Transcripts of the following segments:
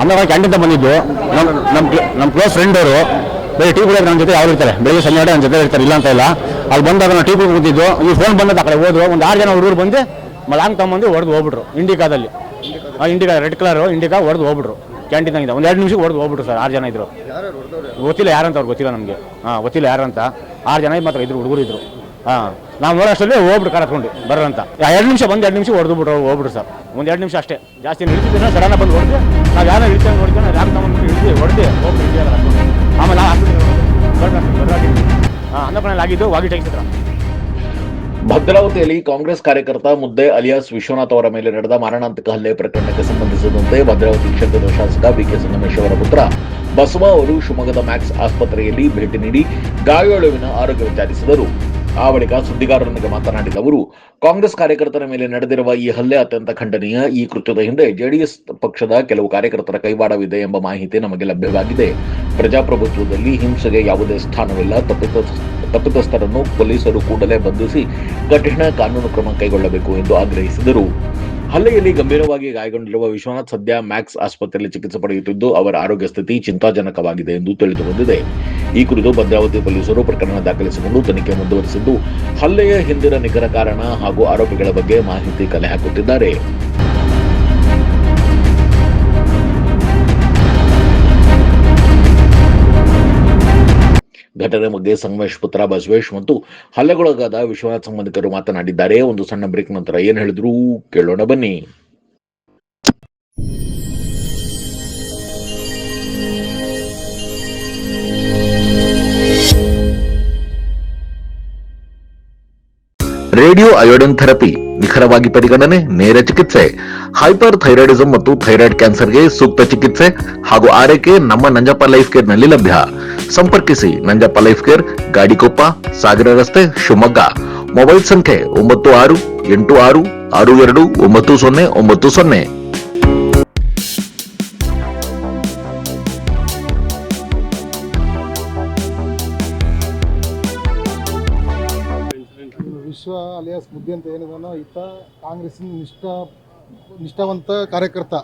ಆಮೇಲೆ ಕ್ಯಾಂಟೀನ್ ಬಂದಿದ್ದು ನಮ್ಮ ಕ್ಲೋಸ್ ಫ್ರೆಂಡ್ ಅವರು ಬೇರೆ ಟೀ ಕುಡಿಯೋದು ನನ್ನ ಜೊತೆ ಯಾರು ಇರ್ತಾರೆ, ಬೆಳಿಗ್ಗೆ ಸಂಜೆ ನನ್ನ ಜೊತೆ ಇರ್ತಾರೆ, ಇಲ್ಲ ಅಂತ ಇಲ್ಲ. ಅಲ್ಲಿ ಬಂದಾಗ ನಾವು ಟೀ ಕುಡಿ ಕೂತಿದ್ದು, ಈ ಫೋನ್ ಬಂದ ಆ ಕಡೆ ಹೋದ್ರು. ಒಂದು 6 ಜನ ಹುಡುಗರು ಬಂದು ಲಾಂಗ್ ತಗೊಂಬಂದು ಹೊಡೆದು ಹೋಗ್ಬಿಟ್ರು. ಇಂಡಿಕಾದಲ್ಲಿ ಇಂಡಿಕಾ ರೆಡ್ ಕಲರ್ ಇಂಡಿಕಾ ಹೊಡೆದು ಹೋಗ್ಬಿಟ್ರು. ಕ್ಯಾಂಟೀನಾಗಿದೆ ಒಂದು 2 ನಿಮಿಷಕ್ಕೆ ಹೊಡೆದು ಹೋಗ್ಬಿಟ್ರು ಸರ್. 6 ಜನ ಇದ್ರು, ಗೊತ್ತಿಲ್ಲ ಯಾರಂತ ಅವ್ರು, ಗೊತ್ತಿಲ್ಲ ನಮಗೆ. ಗೊತ್ತಿಲ್ಲ ಯಾರಂತ. 6 ಜನ ಮಾತ್ರ ಇದ್ರು, ಹುಡುಗರು ಇದ್ರು. ನಾವು ನೋಡೋಷ್ಟರಲ್ಲಿ ಹೋಗ್ಬಿಟ್ಟು ಕಾರ್ ಹತ್ಕೊಂಡು ಬರೋಂತ 2 ನಿಮಿಷ ಬಂದು 2 ನಿಮಿಷ ಹೊಡೆದು ಬಿಟ್ರು, ಹೋಗ್ಬಿಟ್ರು ಸರ್. ಒಂದು 2 ನಿಮಿಷ ಅಷ್ಟೇ, ಜಾಸ್ತಿ ಇಳಿತಿದ್ರೆ ಸಡನ್ನ ಬಂದು ಹೊಡೆದು ನಾವು ಯಾರೋ ಇಳಿತ ನೋಡ್ಕೊಂಡು ರ್ಯಾಮ್ ತಗೊಂಡು ಹೊಡೆದು ಹೋಗ್ಬಿಟ್ಟು ಆಮೇಲೆ ಅನ್ನಪಣೆಯಲ್ಲಿ ಆಗಿದ್ದು ವಾಗಿ ಟೈಕ್ಸಿದ್ರ. ಭದ್ರಾವತಿಯಲ್ಲಿ ಕಾಂಗ್ರೆಸ್ ಕಾರ್ಯಕರ್ತ ಮುದ್ದೆ ಅಲಿಯಾಸ್ ವಿಶ್ವನಾಥ್ ಅವರ ಮೇಲೆ ನಡೆದ ಮಾರಣಾಂತಿಕ ಹಲ್ಲೆ ಪ್ರಕರಣಕ್ಕೆ ಸಂಬಂಧಿಸಿದಂತೆ ಭದ್ರಾವತಿ ಕ್ಷೇತ್ರದ ಶಾಸಕ ಬಿಕೆ ಸಂಗಮೇಶ್ ಅವರ ಪುತ್ರ ಬಸವ ಅವರು ಶಿವಮೊಗ್ಗದ ಮ್ಯಾಕ್ಸ್ ಆಸ್ಪತ್ರೆಯಲ್ಲಿ ಭೇಟಿ ನೀಡಿ ಗಾಯಾಳುವಿನ ಆರೋಗ್ಯ ವಿಚಾರಿಸಿದರು. ಆ ಬಳಿಕ ಸುದ್ದಿಗಾರರೊಂದಿಗೆ ಮಾತನಾಡಿದ ಅವರು, ಕಾಂಗ್ರೆಸ್ ಕಾರ್ಯಕರ್ತರ ಮೇಲೆ ನಡೆದಿರುವ ಈ ಹಲ್ಲೆ ಅತ್ಯಂತ ಖಂಡನೀಯ. ಈ ಕೃತ್ಯದ ಹಿಂದೆ ಜೆಡಿಎಸ್ ಪಕ್ಷದ ಕೆಲವು ಕಾರ್ಯಕರ್ತರ ಕೈವಾಡವಿದೆ ಎಂಬ ಮಾಹಿತಿ ನಮಗೆ ಲಭ್ಯವಾಗಿದೆ. ಪ್ರಜಾಪ್ರಭುತ್ವದಲ್ಲಿ ಹಿಂಸೆಗೆ ಯಾವುದೇ ಸ್ಥಾನವಿಲ್ಲ. ತಪ್ಪಿತಸ್ಥರನ್ನು ಪೊಲೀಸರು ಕೂಡಲೇ ಬಂಧಿಸಿ ಕಠಿಣ ಕಾನೂನು ಕ್ರಮ ಕೈಗೊಳ್ಳಬೇಕು ಎಂದು ಆಗ್ರಹಿಸಿದರು. ಹಲ್ಲೆಯಲ್ಲಿ ಗಂಭೀರವಾಗಿ ಗಾಯಗೊಂಡಿರುವ ವಿಶ್ವನಾಥ್ ಸದ್ಯ ಮ್ಯಾಕ್ಸ್ ಆಸ್ಪತ್ರೆಯಲ್ಲಿ ಚಿಕಿತ್ಸೆ ಪಡೆಯುತ್ತಿದ್ದು, ಅವರ ಆರೋಗ್ಯ ಸ್ಥಿತಿ ಚಿಂತಾಜನಕವಾಗಿದೆ ಎಂದು ತಿಳಿದು ಬಂದಿದೆ. ಈ ಕುರಿತು ಭದ್ರಾವತಿ ಪೊಲೀಸರು ಪ್ರಕರಣ ದಾಖಲಿಸಿಕೊಂಡು ತನಿಖೆ ಮುಂದುವರೆಸಿದ್ದು, ಹಲ್ಲೆಯ ಹಿಂದಿನ ನಿಖರ ಕಾರಣ ಹಾಗೂ ಆರೋಪಿಗಳ ಬಗ್ಗೆ ಮಾಹಿತಿ ಕಲೆ ಹಾಕುತ್ತಿದ್ದಾರೆ. ಘಟನೆ ಬಗ್ಗೆ ಸಂಗಮೇಶ್ ಪುತ್ರ ಬಸವೇಶ್ ಮತ್ತು ಹಲ್ಲೆಗೊಳಗಾದ ವಿಶ್ವನಾಥ್ ಸಂಬಂಧಿಕರು ಮಾತನಾಡಿದ್ದಾರೆ. ಒಂದು ಸಣ್ಣ ಬ್ರೇಕ್ ನಂತರ ಏನ್ ಹೇಳಿದ್ರು ಕೇಳೋಣ ಬನ್ನಿ. ರೇಡಿಯೋ ಅಯೋಡಿನ್ ಥೆರಪಿ, ನಿಖರವಾಗಿ ಪರಿಗಣನೆ, ನೇರ ಚಿಕಿತ್ಸೆ, ಹೈಪರ್ ಥೈರಾಯ್ಡಿಸಂ ಮತ್ತು ಥೈರಾಯ್ಡ್ ಕ್ಯಾನ್ಸರ್ಗೆ ಸೂಕ್ತ ಚಿಕಿತ್ಸೆ ಹಾಗೂ ಆರೈಕೆ ನಮ್ಮ ನಂಜಪ್ಪ ಲೈಫ್ ಕೇರ್ ನಲ್ಲಿ ಲಭ್ಯ. ಸಂಪರ್ಕಿಸಿ ನಂಜಪ್ಪ ಲೈಫ್ ಕೇರ್, ಗಾಡಿಕೊಪ್ಪ, ಸಾಗರ ರಸ್ತೆ, ಶಿವಮೊಗ್ಗ. ಮೊಬೈಲ್ ಸಂಖ್ಯೆ 9686269090. ವಿಶ್ವ ಅಲಿಯಾಸ್ ಮುದ್ದೆ ಅಂತ ಏನಿದಾನೋ ಈತ ಕಾಂಗ್ರೆಸ್ಸಿನ ನಿಷ್ಠಾವಂತ ಕಾರ್ಯಕರ್ತ.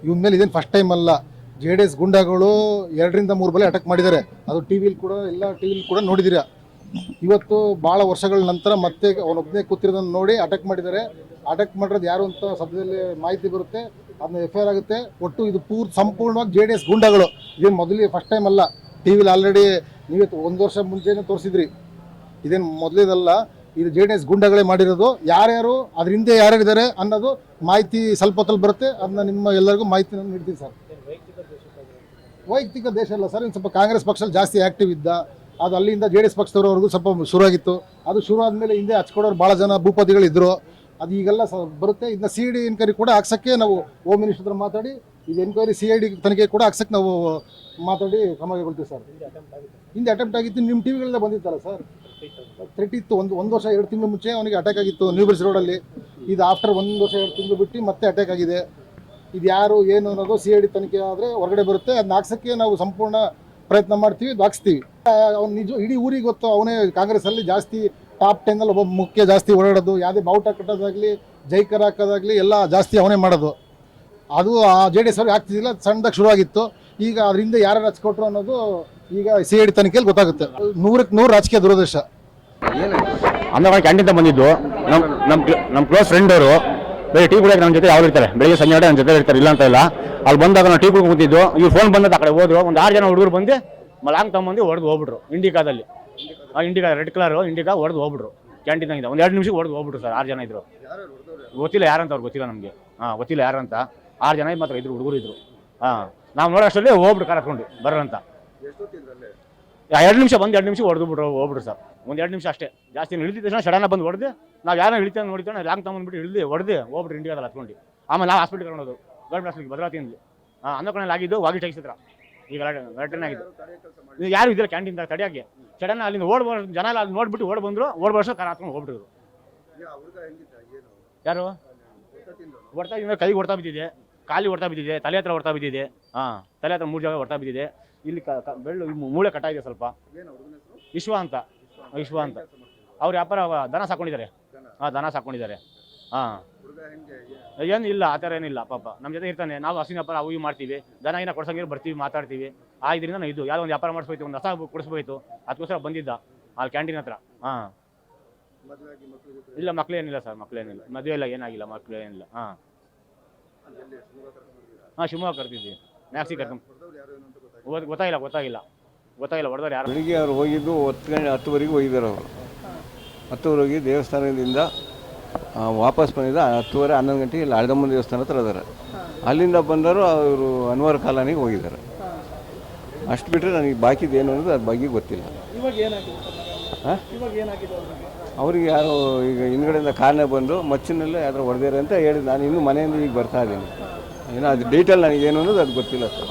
ಇವನ ಮೇಲೆ ಇದೇನು ಫಸ್ಟ್ ಟೈಮ್ ಅಲ್ಲ. JDS ಗುಂಡಾಗಳು 2ರಿಂದ 3 ಬಾರಿ ಅಟ್ಯಾಕ್ ಮಾಡಿದ್ದಾರೆ. ಅದು ಟಿವಿಲಿ ಕೂಡ ನೋಡಿದ್ದೀರಾ. ಇವತ್ತು ಭಾಳ ವರ್ಷಗಳ ನಂತರ ಮತ್ತೆ ಅವನೊಬ್ಬನೇ ಕೂತಿರೋದನ್ನು ನೋಡಿ ಅಟ್ಯಾಕ್ ಮಾಡಿದ್ದಾರೆ. ಅಟ್ಯಾಕ್ ಮಾಡಿರೋದು ಯಾರು ಅಂತ ಸದ್ಯದಲ್ಲಿ ಮಾಹಿತಿ ಬರುತ್ತೆ, ಅದನ್ನ FIR ಆಗುತ್ತೆ. ಒಟ್ಟು ಇದು ಸಂಪೂರ್ಣವಾಗಿ JDS ಗುಂಡಾಗಳು. ಇದೇನು ಮೊದಲಿಗೆ ಫಸ್ಟ್ ಟೈಮ್ ಅಲ್ಲ. ಟಿವಿಲಿ ಆಲ್ರೆಡಿ ನೀವು 1 ವರ್ಷ ಮುಂಚೆನೇ ತೋರಿಸಿದ್ರಿ. ಇದೇನು ಮೊದಲೇದಲ್ಲ, ಇದು JDS ಗುಂಡಾಗಳೇ ಮಾಡಿರೋದು. ಯಾರ್ಯಾರು ಅದ್ರ ಹಿಂದೆ ಯಾರ್ಯಾರಿದ್ದಾರೆ ಅನ್ನೋದು ಮಾಹಿತಿ ಸ್ವಲ್ಪ ಹೊತ್ತಲ್ಲಿ ಬರುತ್ತೆ. ಅದನ್ನ ನಿಮ್ಮ ಎಲ್ಲರಿಗೂ ಮಾಹಿತಿ ನೀಡ್ತೀನಿ ಸರ್. ವೈಯಕ್ತಿಕ ದೇಶ ಅಲ್ಲ ಸರ್, ಇನ್ನು ಸ್ವಲ್ಪ ಕಾಂಗ್ರೆಸ್ ಪಕ್ಷದಲ್ಲಿ ಜಾಸ್ತಿ ಆ್ಯಕ್ಟಿವ್ ಇದ್ದ. ಅದು ಅಲ್ಲಿಂದ JDS ಪಕ್ಷದವರೆಗೂ ಸ್ವಲ್ಪ ಶುರುವಾಗಿತ್ತು. ಅದು ಶುರು ಆದಮೇಲೆ ಹಿಂದೆ ಹಚ್ಕೊಡೋರು ಭಾಳ ಜನ ಭೂಪತಿಗಳಿದ್ದರು. ಅದು ಈಗೆಲ್ಲ ಬರುತ್ತೆ. ಇದನ್ನ CID ಎನ್ಕ್ವೈರಿ ಕೂಡ ಹಾಕ್ಸೋಕ್ಕೆ ನಾವು ಹೋಮ್ ಮಿನಿಸ್ಟರ್ ಹತ್ರ ಮಾತಾಡಿ, ಇದು ಎನ್ಕ್ವೈರಿ CID ತನಿಖೆ ಕೂಡ ಹಾಕ್ಸೋಕ್ಕೆ ನಾವು ಮಾತಾಡಿ ಕ್ರಮ ಕೈಗೊಳ್ತೀವಿ ಸರ್. ಹಿಂದೆ ಅಟೆಂಪ್ಟ್ ಆಗಿತ್ತು, ನಿಮ್ಮ ಟಿವಿಗಳಲ್ಲೇ ಬಂದಿತ್ತಲ್ಲ ಸರ್. ಥ್ರೆಟ್ ಇತ್ತು. ಒಂದು ವರ್ಷ 2 ತಿಂಗಳು ಮುಂಚೆ ಅವನಿಗೆ ಅಟ್ಯಾಕ್ ಆಗಿತ್ತು ನ್ಯೂ ಬ್ರಿಡ್ಜ್ ರೋಡಲ್ಲಿ. ಇದು ಆಫ್ಟರ್ 1 ವರ್ಷ 2 ತಿಂಗಳು ಬಿಟ್ಟು ಮತ್ತೆ ಅಟ್ಯಾಕ್ ಆಗಿದೆ. ಇದು ಯಾರು ಏನು ಅನ್ನೋದು CID ತನಿಖೆ ಆದರೆ ಹೊರಗಡೆ ಬರುತ್ತೆ. ಅದನ್ನ ಹಾಕ್ಸೋಕ್ಕೆ ನಾವು ಸಂಪೂರ್ಣ ಪ್ರಯತ್ನ ಮಾಡ್ತೀವಿ, ಹಾಕ್ಸ್ತೀವಿ. ಅವ್ನು ನಿಜ ಇಡೀ ಊರಿಗೆ ಗೊತ್ತು. ಅವನೇ ಕಾಂಗ್ರೆಸ್ಸಲ್ಲಿ ಜಾಸ್ತಿ ಟಾಪ್ 10 ಒಬ್ಬ ಮುಖ್ಯ, ಜಾಸ್ತಿ ಓಡಾಡೋದು, ಯಾವುದೇ ಬಾವುಟ ಕಟ್ಟೋದಾಗಲಿ ಜೈಕರ್ ಹಾಕೋದಾಗಲಿ ಎಲ್ಲ ಜಾಸ್ತಿ ಅವನೇ ಮಾಡೋದು. ಅದು ಆ JDS ಅವ್ರಿಗೆ ಆಗ್ತಿದ್ದಿಲ್ಲ, ಸಣ್ಣದಾಗಿ ಶುರುವಾಗಿತ್ತು. ಈಗ ಅದರಿಂದ ಯಾರು ಹಚ್ಕೊಟ್ರು ಅನ್ನೋದು ಈಗ CID ತನಿಖೆಯಲ್ಲಿ ಗೊತ್ತಾಗುತ್ತೆ. 100ಕ್ಕೆ 100 ರಾಜಕೀಯ ದುರುದ್ದೇಶ. ಆಮೇಲೆ ಕ್ಯಾಂಟೀನ್ ಬಂದಿದ್ದು ನಮ್ಮ ಕ್ಲೋಸ್ ಫ್ರೆಂಡ್ ಅವರು ಬೇರೆ ಟೀ ಕುಡಿಯೋಕೆ ನನ್ನ ಜೊತೆ ಯಾರು ಇರ್ತಾರೆ, ಬೆಳಿಗ್ಗೆ ಸಂಜೆ ನನ್ನ ಜೊತೆ ಇರ್ತಾರೆ, ಇಲ್ಲ ಅಂತ ಇಲ್ಲ. ಅಲ್ಲಿ ಬಂದಾಗ ನಾವು ಟೀ ಕುಡಿ ಕೂತಿದ್ದು, ಇವ್ರು ಫೋನ್ ಬಂದ ಆ ಕಡೆ ಹೋದ್ರು. ಒಂದು 6 ಜನ ಹುಡುಗರು ಬಂದು ಲಾಂಗ್ ತಗೊಂಬಂದು ಹೊಡೆದು ಹೋಗ್ಬಿಟ್ರು. ಇಂಡಿಕಾದಲ್ಲಿ ಇಂಡಿಕಾ ರೆಡ್ ಕಲರ್ ಇಂಡಿಕಾ ಹೊಡೆದು ಹೋಗ್ಬಿಟ್ರು. ಕ್ಯಾಂಟೀನಾಗಿದೆ ಒಂದು 2 ನಿಮಿಷಕ್ಕೆ ಹೊಡೆದು ಹೋಗ್ಬಿಟ್ರು ಸರ್. 6 ಜನ ಇದ್ರು, ಗೊತ್ತಿಲ್ಲ ಯಾರಂತ ಅವ್ರು, ಗೊತ್ತಿಲ್ಲ ನಮಗೆ. ಗೊತ್ತಿಲ್ಲ ಯಾರಂತ. 6 ಜನ ಮಾತ್ರ ಇದ್ರು, ಹುಡುಗರು ಇದ್ರು. ನಾವು ನೋಡೋಷ್ಟರಲ್ಲಿ ಹೋಗ್ಬಿಟ್ಟು ಕಾರ್ ಹತ್ಕೊಂಡು ಬರೋಂತ 2 ನಿಮಿಷ ಬಂದು 2 ನಿಮಿಷ ಹೊಡೆದು ಹೋಗ್ಬಿಟ್ರು ಸರ್. ಒಂದು 2 ನಿಮಿಷ ಅಷ್ಟೇ, ಜಾಸ್ತಿ ಇಳಿದ ತಕ್ಷಣ ಸಡನ್ನ ಬಂದು ಹೊಡೆದು ನಾವು ಯಾರೋ ಇಳಿತ ನೋಡಿಕೊಂಡು ಲಾಂಗ್ ತಗೊಂಡ್ಬಿಟ್ಟು ಇಳಿದು ಹೊಡೆದು ಹೋಗ್ಬಿಟ್ರು ಇಂಡಿಯಾದಲ್ಲಿ ಹತ್ಕೊಂಡು. ಆಮೇಲೆ ನಾವು ಹಾಸ್ಪಿಟಲ್ ಕರ್ಕೊಂಡು ಗೌರ್ಮೆಂಟ್ ಹಾಸ್ಪಿಟಲ್ ಭದ್ರಾವತಿಯಿಂದ ಅನ್ನಪಣೆಯಲ್ಲಿ ಆಗಿದ್ದು ವಾಗಿ ಟೈಕ್ಸಿದ್ರ. ಈಗ ಘಟನೆ ಆಗಿದ್ದು ಯಾರು ಇದ್ದಿಲ್ಲ ಕ್ಯಾಂಟೀನ್ ತಡೆಯೋಕ್ಕೆ. ಸಡನ್ನ ಅಲ್ಲಿಂದ ಜನ ಎಲ್ಲ ಅಲ್ಲಿ ನೋಡ್ಬಿಟ್ಟು ಬಂದ್ರು, ವರ್ಷ ಕಾರ್ ಹಾಕೊಂಡು ಹೋಗ್ಬಿಟ್ಟಿದ್ರು. ಯಾರು ಹೊಡ್ತಾ ಇದ್ದ, ಕೈಗೆ ಹೊಡ್ತಾ ಬಿದ್ದಿದೆ, ಕಾಲಿಗೆ ಹೊಡ್ತಾ ಬಿದ್ದಿದೆ, ತಲೆ ಹತ್ರ ಹೊಡ್ತಾ ಬಿದ್ದಿದೆ. ತಲೆ ಹತ್ರ 3 ಜಾಗ ಹೊಡ್ತಾ ಬಿದ್ದಿದೆ. ಇಲ್ಲಿ ಬೆಳ್ಳು ಮೂಳೆ ಕಟ್ಟಾಗಿದೆ ಸ್ವಲ್ಪ. ವಿಶ್ವ ಅಂತ ಅವ್ರು ವ್ಯಾಪಾರ ದನ ಸಾಕೊಂಡಿದ್ದಾರೆ. ದನ ಸಾಕೊಂಡಿದ್ದಾರೆ. ಏನಿಲ್ಲ ಆ ಥರ ಏನಿಲ್ಲ ಪಾಪ ನಮ್ಮ ಜೊತೆ ಇರ್ತಾನೆ. ನಾವು ಹಸಿನ ವ್ಯಾಪಾರ ಅವು ಇವು ಮಾಡ್ತೀವಿ, ದನ ಏನ ಕೊಡ್ಸಂಗಿರೋ ಬರ್ತೀವಿ, ಮಾತಾಡ್ತೀವಿ. ಆ ಇದರಿಂದ ನಾವು ಇದು ಯಾವುದೋ ಒಂದು ವ್ಯಾಪಾರ ಮಾಡಿಸ್ಬೋಯ್ತು, ಒಂದು ಹೊಸ ಕೊಡಿಸ್ಬೋಯ್ತು, ಅದಕ್ಕೋಸ್ಕರ ಬಂದಿದ್ದ ಅಲ್ಲಿ ಕ್ಯಾಂಟೀನ್ ಹತ್ರ. ಹಾಂ ಇಲ್ಲ ಮಕ್ಕಳೇನಿಲ್ಲ ಸರ್, ಮಕ್ಕಳೇನಿಲ್ಲ, ಮದುವೆ ಇಲ್ಲ, ಏನಾಗಿಲ್ಲ, ಮಕ್ಕಳೇನಿಲ್ಲ. ಹಾಂ ಶಿವಮೊಗ್ಗ ಕರ್ತಿದ್ವಿ, ಮ್ಯಾಕ್ಸಿ ಕರ್ಕೊಂಡು ಗೊತ್ತಾಗಿಲ್ಲ ಹೊಡೆದವ್ರು ಯಾರು. ಬೆಳಿಗ್ಗೆ ಅವ್ರು ಹೋಗಿದ್ದು 10:10ವರೆಗೆ ಹೋಗಿದ್ದಾರೆ. ಅವರು 10ವರೆಗೆ ಹೋಗಿ ದೇವಸ್ಥಾನದಿಂದ ವಾಪಸ್ ಬಂದಿದ್ದ 10:30 11 ಗಂಟೆಗೆ ಇಲ್ಲಿ ಹಳದಮ್ಮನ ದೇವಸ್ಥಾನ ಹತ್ರ ಇದ್ದಾರೆ. ಅಲ್ಲಿಂದ ಬಂದರು ಅವರು ಅನ್ವರ್ ಕಾಲೋನಿಗೆ ಹೋಗಿದ್ದಾರೆ. ಅಷ್ಟು ಬಿಟ್ಟರೆ ನನಗೆ ಬಾಕಿದ್ದು ಏನು ಅನ್ನೋದು ಅದ್ರ ಬಗ್ಗೆ ಗೊತ್ತಿಲ್ಲ. ಅವ್ರಿಗೆ ಯಾರು ಈಗ ಹಿಂದ್ಗಡೆಯಿಂದ ಕಾರ್ನೇ ಬಂದು ಮಚ್ಚಿನಲ್ಲೇ ಯಾರು ಹೊಡೆದಿರ ಅಂತ ಹೇಳಿದ್ರು. ನಾನು ಇನ್ನೂ ಮನೆಯಿಂದ ಈಗ ಬರ್ತಾ ಇದ್ದೀನಿ. ಏನೋ ಅದು ಡೀಟೇಲ್ ನನಗೆ ಏನು ಅನ್ನೋದು ಅದು ಗೊತ್ತಿಲ್ಲ ಸರ್.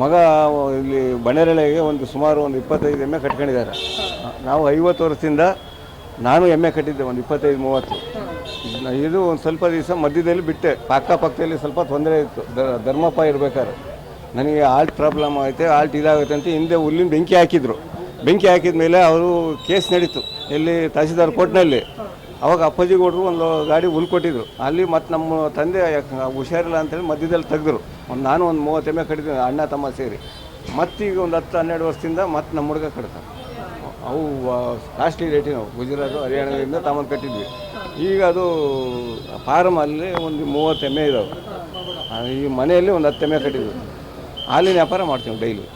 ಮಗ ಇಲ್ಲಿ ಬಣೇರಳೆಗೆ ಸುಮಾರು 25 ಎಮ್ಮೆ ಕಟ್ಕೊಂಡಿದ್ದಾರೆ. ನಾವು 50 ವರ್ಷದಿಂದ ನಾನು ಎಮ್ಮೆ ಕಟ್ಟಿದ್ದೆ, ಒಂದು 25-30. ಇದು ಒಂದು ಸ್ವಲ್ಪ ದಿವಸ ಮಧ್ಯದಲ್ಲಿ ಬಿಟ್ಟೆ, ಅಕ್ಕಪಕ್ಕದಲ್ಲಿ ಸ್ವಲ್ಪ ತೊಂದರೆ ಇತ್ತು. ಧರ್ಮಪ್ಪ ಇರಬೇಕಾದ್ರೆ ನನಗೆ ಆಲ್ಟ್ ಪ್ರಾಬ್ಲಮ್ ಆಗುತ್ತೆ, ಆಲ್ಟ್ ಇದಾಗುತ್ತೆ ಅಂತ ಹಿಂದೆ ಹುಲ್ಲಿನ ಬೆಂಕಿ ಹಾಕಿದ್ರು. ಬೆಂಕಿ ಹಾಕಿದ ಮೇಲೆ ಅವರು ಕೇಸ್ ನಡೀತು ಎಲ್ಲಿ ತಹಸೀಲ್ದಾರ್ ಕೋರ್ಟ್ನಲ್ಲಿ. ಅವಾಗ ಅಪ್ಪಾಜಿ ಗೌಡರು ಒಂದು ಗಾಡಿ ಹುಲ್ ಕೊಟ್ಟಿದ್ರು. ಅಲ್ಲಿ ಮತ್ತು ನಮ್ಮ ತಂದೆ ಹುಷಾರಿಲ್ಲ ಅಂತೇಳಿ ಮಧ್ಯದಲ್ಲಿ ತೆಗೆದ್ರು. ನಾನು ಒಂದು 30 ಎಮ್ಮೆ ಕಟ್ಟಿದ್ದೀನಿ, ಅಣ್ಣ ತಮ್ಮ ಸೇರಿ. ಮತ್ತೀಗ ಒಂದು 10-12 ವರ್ಷದಿಂದ ಮತ್ತೆ ನಮ್ಮ ಹುಡುಗ ಕಟ್ತಾರೆ. ಅವು ಕಾಸ್ಟ್ಲಿ ರೇಟಿನವು, ಗುಜರಾತು ಹರಿಯಾಣದಿಂದ ತಗೊಂಡು ಕಟ್ಟಿದ್ವಿ. ಈಗ ಅದು ಫಾರ್ಮಲ್ಲಿ ಒಂದು 30 ಎಮ್ಮೆ ಇದ್ದಾವೆ. ಈ ಮನೆಯಲ್ಲಿ ಒಂದು 10 ಎಮ್ಮೆ ಕಟ್ಟಿದ್ವಿ. ಹಾಲಿನ ವ್ಯಾಪಾರ ಮಾಡ್ತೀವಿ ಡೈಲಿ.